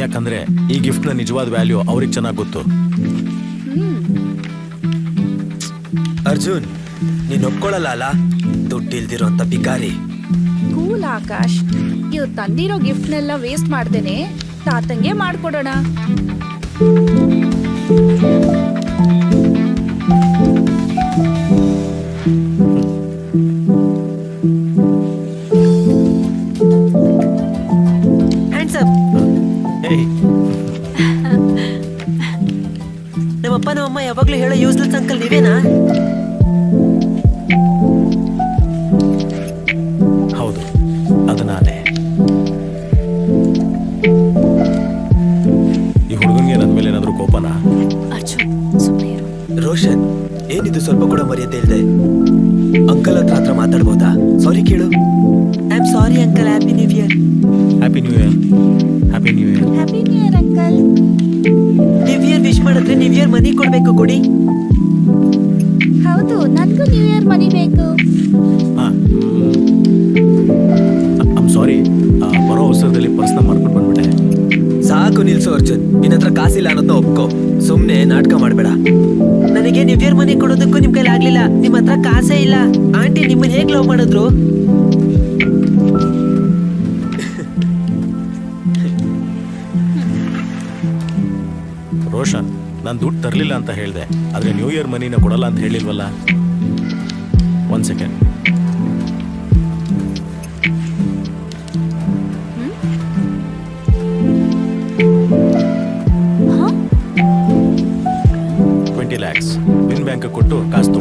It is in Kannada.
ಯಾಕಂದ್ರೆ ಈ ಗಿಫ್ಟ್ನ ನಿಜವಾದ ವ್ಯಾಲ್ಯೂ ಅವ್ರಿಗೆ ಚೆನ್ನಾಗಿ ಗೊತ್ತು. ಅರ್ಜುನ್, ನೀನ್ ಒಪ್ಕೊಳ್ಳಲ್ಲ ಅಲ್ಲ ದುಡ್ಡಿಲ್ದಿರೋ ಅಂತ ಬಿಕಾರಿ. ಕೂಲ್ ಆಕಾಶ್, ಇವ್ ತಂದಿರೋ ಗಿಫ್ಟ್ನೆಲ್ಲ ವೇಸ್ಟ್ ಮಾಡ್ದೇನೆ ತಾತಂಗೆ ಮಾಡ್ಕೊಡೋಣ. ನಮ್ಮಪ್ಪ ನಮ್ಮಮ್ಮ ಯಾವಾಗ್ಲೂ ಹೇಳೋ ಯೂಸ್ಲೆಸ್ ಅಂಕಲ್ ನೀವೇನಾ? ಹೌದು, ಅದು ನಾನೇ. ಈ ಹುಡುಗನ್ಗೆ ನನ್ನ ಮೇಲೆ ಏನಾದರೂ ಕೋಪನಾ? ಅರ್ಜುನ್, ಸುಮ್ಮನೆ ಇರು. ರೋಷನ್, ಏನಿದು ಸ್ವಲ್ಪ ಕೂಡ ಮರ್ಯಾದೆ ಇಲ್ದೆ? ಅಂಕಲ್ ಹತ್ರ ಮಾತಾಡ್ಬೋದಾ? ಸಾರಿ ಕೇಳು. I am sorry uncle. Happy new year. Happy new year. Happy new year. Happy new year uncle. New year wish ಮಾಡಿದ್ರೆ ನ್ಯೂ ಇಯರ್ ಮನಿ ಕೊಡ್ಬೇಕು ಕೊಡಿ. ಹೌದು, ನನ್ಗೂ ನ್ಯೂ ಇಯರ್ ಮನಿ ಬೇಕು. ಐಮ್ ಸಾರಿ, ಬರೋ ಅವಸರದಲ್ಲಿ ಪರ್ಸ್ನ ಮಾಡ್ಕೊಂಡು ಬಂದ್ಬಿಟ್ಟೆ. ಸಾಕು ನಿಲ್ಸು ಅರ್ಜುನ್, ನಿನ್ನ ಹತ್ರ ಕಾಸಿಲ್ಲ ಅನ್ನೋದನ್ನ ಒಪ್ಕೋ. ಸುಮ್ನೆ ನಾಟಕ ಮಾಡ್ಬೇಡ. ನನಗೆ ನ್ಯೂ ಇಯರ್ ಮನಿ ಕೊಡೋದಕ್ಕೂ ನಿಮ್ ಕೈಲಿ ಆಗ್ಲಿಲ್ಲ. ನಿಮ್ ಹತ್ರ ಕಾಸೇ ಇಲ್ಲ. ಆಂಟಿ ನಿಮ್ಮನ್ನ ಹೇಗ್ ಲವ್ ಮಾಡಿದ್ರು? ರೋಷನ್, ನಾನು ದುಡ್ಡು ತರಲಿಲ್ಲ ಅಂತ ಹೇಳಿದೆ, ಆದರೆ ನ್ಯೂ ಇಯರ್ ಮನಿನ ಕೊಡಲ್ಲ ಅಂತ ಹೇಳಿಲ್ವಲ್ಲ. One second. $20 lakhs ವಿನ್ ಬ್ಯಾಂಕ್ ಕೊಟ್ಟು ಕಾಸು